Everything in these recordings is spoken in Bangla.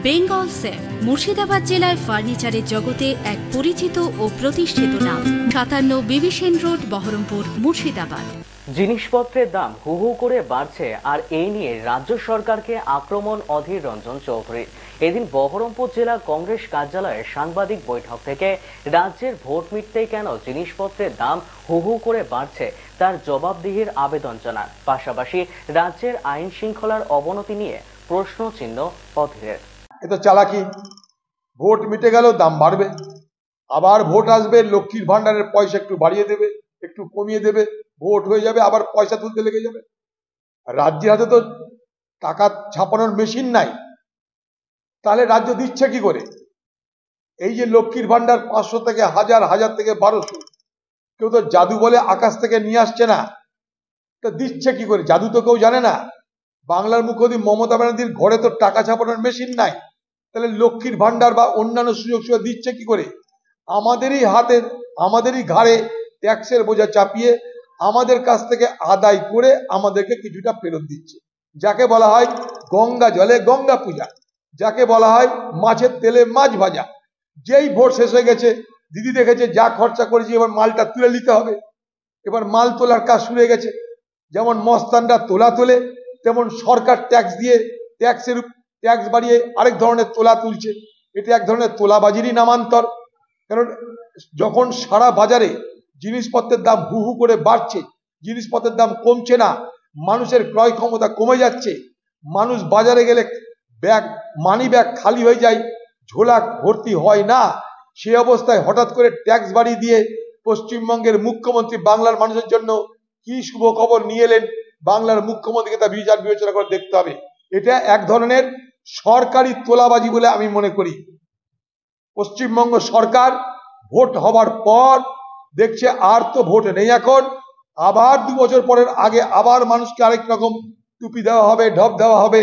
বেঙ্গল সেফ মুর্শিদাবাদ জেলায় ফার্নিচারের জগতে এক পরিচিত ও প্রতিষ্ঠিত নাম। 57 বিবি সেন রোড, বহরমপুর, মুর্শিদাবাদ। জিনিসপত্রের দাম হু হু করে বাড়ছে, আর এই নিয়ে রাজ্য সরকারকে আক্রমণ অধীর রঞ্জন চৌধুরী। এদিন বহরমপুর জেলা কংগ্রেস কার্যালয়ে সাংবাদিক বৈঠক থেকে রাজ্যের ভোট মিটতেই কেন জিনিসপত্রের দাম হু হু করে বাড়ছে তার জবাবদিহির আবেদন জানান। পাশাপাশি রাজ্যের আইন শৃঙ্খলার অবনতি নিয়ে প্রশ্ন চিহ্ন অধীরের। এটা চালাকি। ভোট মিটে গেল, দাম বাড়বে, আবার ভোট আসবে, লক্ষ্মীর ভান্ডারের পয়সা একটু বাড়িয়ে দেবে, একটু কমিয়ে দেবে, ভোট হয়ে যাবে, আবার পয়সা তুলতে লেগে যাবে। রাজ্যের হাতে তো টাকা ছাপানোর মেশিন নাই, তাহলে রাজ্য দিচ্ছে কি করে? এই যে লক্ষ্মীর ভান্ডার 500 থেকে 1000, 1000 থেকে 1200, কেউ তো জাদু বলে আকাশ থেকে নিয়ে আসছে না, তা দিচ্ছে কি করে? জাদু তো কেউ জানে না। বাংলার মুখ্যমন্ত্রী মমতা ব্যানার্জির ঘরে তো টাকা ছাপানোর মেশিন নাই, তাহলে লক্ষ্মীর ভান্ডার বা অন্যান্য সুযোগ সুবিধা দিচ্ছে কি করে? আমাদেরই হাতের, আমাদেরই ঘাড়ে ট্যাক্সের বোঝা চাপিয়ে আমাদের কাছ থেকে আদায় করে আমাদেরকে কিছুটা ফেরত দিচ্ছে, যাকে বলা হয় গঙ্গা জলে গঙ্গা পূজা, যাকে বলা হয় মাছের তেলে মাছ ভাজা। যেই ভোট শেষ হয়ে গেছে, দিদি দেখেছে যা খরচা করেছি, এবার মালটা তুলে নিতে হবে। এবার মাল তোলার কাজ শুরু হয়ে গেছে। যেমন মস্তানরা তোলা তোলে, তেমন সরকার ট্যাক্স দিয়ে ট্যাক্স বাড়িয়ে আরেক ধরনের তোলা তুলছে। এটা এক ধরনের তোলাবাজিরই নামান্তর। কারণ যখন সারা বাজারে জিনিসপত্রের দাম হু হু করে বাড়ছে, জিনিসপত্রের দাম কমছে না, মানুষের ক্রয় ক্ষমতা কমে যাচ্ছে, মানুষ বাজারে গেলে মানি ব্যাগ খালি হয়ে যায়, ঝোলা ভর্তি হয় না, সে অবস্থায় হঠাৎ করে ট্যাক্স বাড়িয়ে দিয়ে পশ্চিমবঙ্গের মুখ্যমন্ত্রী বাংলার মানুষের জন্য কি শুভ খবর নিয়ে এলেন, বাংলার মুখ্যমন্ত্রীকে তা বিচার বিবেচনা করে দেখতে হবে। এটা এক ধরনের সরকারি তোলাবাজি বলে আমি মনে করি। পশ্চিমবঙ্গ সরকার ভোট হবার পর দেখছে আর তো ভোট নেই, এখন আবার 2 বছর পরের আগে আবার মানুষকে আরেক রকম টুপি দেওয়া হবে, ঢপ দেওয়া হবে,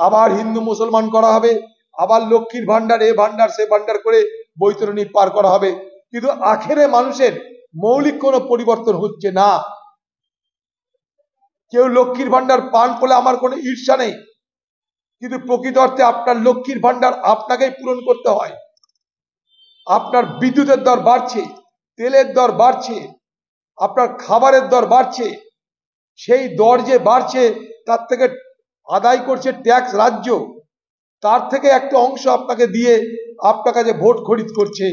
আবার হিন্দু মুসলমান করা হবে, আবার লক্ষ্মীর ভান্ডার, এ ভান্ডার সে ভান্ডার করে বৈতরণী পার করা হবে। কিন্তু আখেরে মানুষের মৌলিক কোনো পরিবর্তন হচ্ছে না। কেউ লক্ষ্মীর ভান্ডার পান বলে আমার কোনো ঈর্ষা নেই, কিন্তু প্রকৃত অর্থে আপনার লক্ষ্মীর ভান্ডার আপনাকেই পূরণ করতে হয়। আপনার বিদ্যুতের দর বাড়ছে, তেলের দর বাড়ছে, আপনার খাবারের দর বাড়ছে, সেই দর যে বাড়ছে তার থেকে আদায় করছে ট্যাক্স রাজ্য, তার থেকে একটা অংশ আপনাকে দিয়ে আপনার কাছে ভোট খরিদ করছে।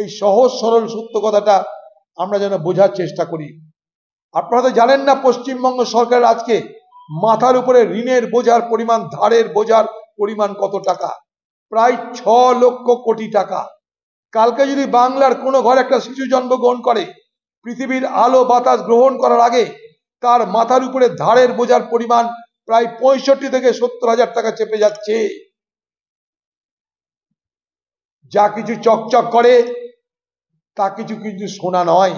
এই সহজ সরল সত্য কথাটা আমরা যেন বোঝার চেষ্টা করি। আপনারা তো জানেন না পশ্চিমবঙ্গ সরকারের আজকে মাথার উপরে ঋণের বোঝার পরিমাণ, ধারের বোঝার পরিমাণ কত টাকা? প্রায় 6 লক্ষ কোটি টাকা। কালকে যদি বাংলার কোনো ঘরে একটা শিশু জন্মগ্রহণ করে, পৃথিবীর আলো বাতাস গ্রহণ করার আগে তার মাথার উপরে ধারের বোঝার পরিমাণ প্রায় 65 থেকে 70,000 টাকা চেপে যাচ্ছে। যা কিছু চকচক করে তা কিছু কিন্তু সোনা নয়।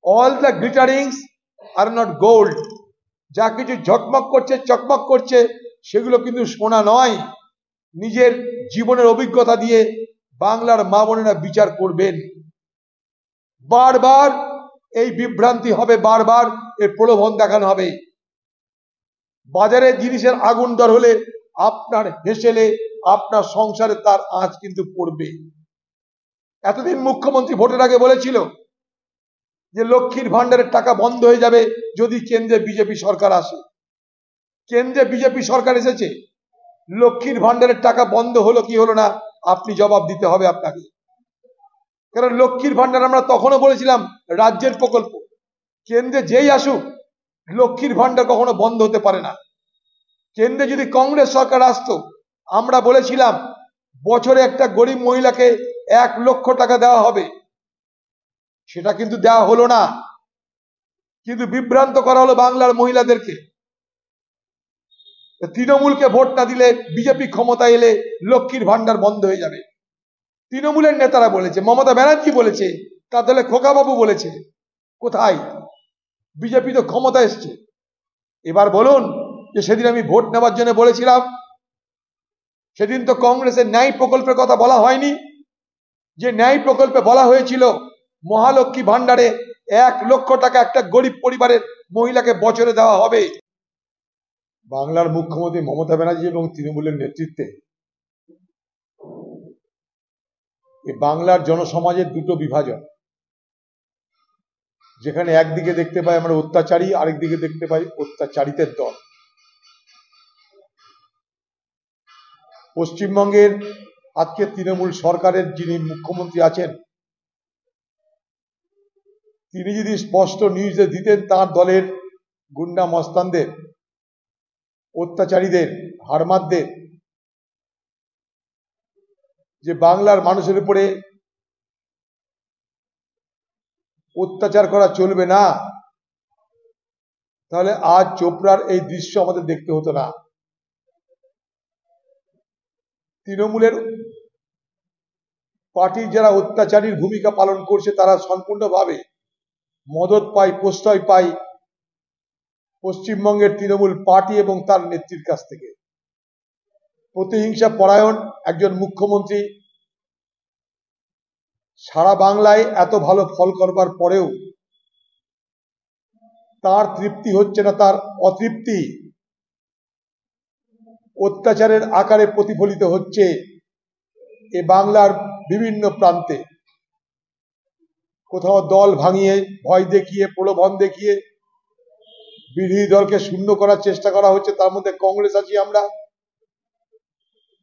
All the glitterings are not gold. যা কিছু ঝকমক করছে, চকমক করছে, সেগুলো কিন্তু সোনা নয়। নিজের জীবনের অভিজ্ঞতা দিয়ে বাংলার মা বোনেরা বিচার করবেন। বারবার এই বিভ্রান্তি হবে, বারবার এর প্রলোভন দেখানো হবে। বাজারে জিনিসের আগুন দর হলে আপনার হেসেলে আপনার সংসারে তার আঁচ কিন্তু পড়বে। এতদিন মুখ্যমন্ত্রী ভোটের আগে বলেছিল যে লক্ষ্মীর ভান্ডারের টাকা বন্ধ হয়ে যাবে যদি কেন্দ্রে বিজেপি সরকার আসে। কেন্দ্রে বিজেপি সরকার এসেছে, লক্ষ্মীর ভান্ডারের টাকা বন্ধ হলো কি হলো না আপনি জবাব দিতে হবে আপনাকে। কারণ লক্ষ্মীর ভান্ডার আমরা তখনও বলেছিলাম রাজ্যের প্রকল্প, কেন্দ্রে যেই আসুক লক্ষ্মীর ভান্ডার কখনো বন্ধ হতে পারে না। কেন্দ্রে যদি কংগ্রেস সরকার আসতো, আমরা বলেছিলাম বছরে একটা গরিব মহিলাকে 1 লক্ষ টাকা দেওয়া হবে, সেটা কিন্তু দেওয়া হলো না, কিন্তু বিভ্রান্ত করা হলো বাংলার মহিলাদেরকে। তৃণমূলকে ভোট না দিলে বিজেপি ক্ষমতা এলে লক্ষ্মীর ভান্ডার বন্ধ হয়ে যাবে। তৃণমূলের নেতারা বলেছে, মমতা ব্যানার্জি বলেছে, তার দলে খোকাবাবু বলেছে। কোথায়? বিজেপি তো ক্ষমতা এসছে। এবার বলুন যে সেদিন আমি ভোট নেওয়ার জন্য বলেছিলাম, সেদিন তো কংগ্রেসের ন্যায় প্রকল্পের কথা বলা হয়নি। যে ন্যায় প্রকল্পে বলা হয়েছিল মহালক্ষ্মী ভান্ডারে 1 লক্ষ টাকা একটা গরিব পরিবারের মহিলাকে বছরে দেওয়া হবে। বাংলার মুখ্যমন্ত্রী মমতা ব্যানার্জি এবং তৃণমূলের নেতৃত্বে এই বাংলার জনসমাজের দুটো বিভাজন, যেখানে একদিকে দেখতে পাই আমরা অত্যাচারী, আরেকদিকে দেখতে পাই অত্যাচারিতের দল। পশ্চিমবঙ্গের আজকে তৃণমূল সরকারের যিনি মুখ্যমন্ত্রী আছেন, তিনি যদি স্পষ্ট নির্দেশ দিতেন তার দলের গুন্ডা মস্তানদের, অত্যাচারীদের, হারমাদদের যে বাংলার মানুষের উপরে অত্যাচার করা চলবে না, তাহলে আজ চোপড়ার এই দৃশ্য আমাদের দেখতে হতো না। তৃণমূলের পার্টির যারা অত্যাচারীর ভূমিকা পালন করছে তারা সম্পূর্ণভাবে মদত পায়, প্রশ্রয় পায় পশ্চিমবঙ্গের তৃণমূল পার্টি এবং তার নেত্রীর কাছ থেকে। প্রতিহিংসা পরায়ণ একজন মুখ্যমন্ত্রী সারা বাংলায় এত ভালো ফল করবার পরেও তার তৃপ্তি হচ্ছে না, তার অতৃপ্তি অত্যাচারের আকারে প্রতিফলিত হচ্ছে এ বাংলার বিভিন্ন প্রান্তে। কোথাও দল ভাঙিয়ে, ভয় দেখিয়ে, প্রলোভন দেখিয়ে বিরোধী দলকে শূন্য করার চেষ্টা করা হচ্ছে, তার মধ্যে কংগ্রেস আছি আমরা।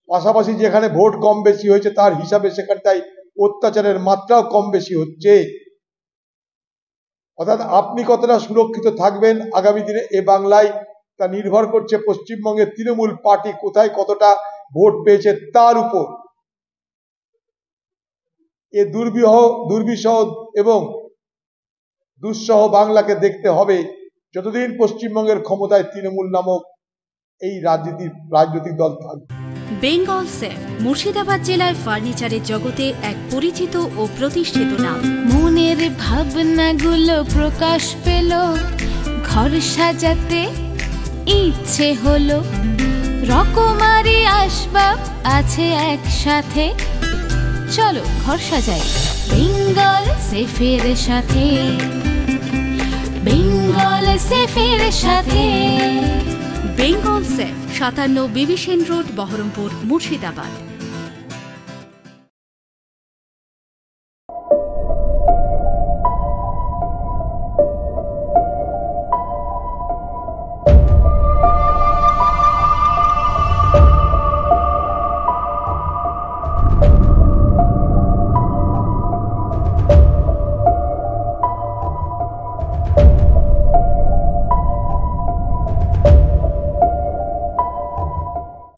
পাশাপাশি যেখানে ভোট কম বেশি হয়েছে তার হিসাবে সেখানটায় অত্যাচারের মাত্রাও কম বেশি হচ্ছে। অর্থাৎ আপনি কতটা সুরক্ষিত থাকবেন আগামী দিনে এ বাংলায় তা নির্ভর করছে পশ্চিমবঙ্গের তৃণমূল পার্টি কোথায় কতটা ভোট পেয়েছে তার উপর। এ দুর্বিষহ এবং দুঃসহ বাংলাকে দেখতে হবে যতদিন পশ্চিমবঙ্গের ক্ষমতায় তৃণমূল নামক এই রাজনৈতিক দল থাকবে। বেঙ্গল সেফ মুর্শিদাবাদ জেলায় ফার্নিচারের জগতে এক পরিচিত ও প্রতিষ্ঠিত নাম। মনের ভাবনাগুলো প্রকাশ পেল, ঘর সাজাতে ইচ্ছে হলো, রকমারি আসবাব আছে একসাথে, চলো ঘর সাজাই বেঙ্গল সেফের সাথে, বেঙ্গল সেফের সাথে। Bengal safe 57 বিবিসেন road, Baharampur, Murshidabad.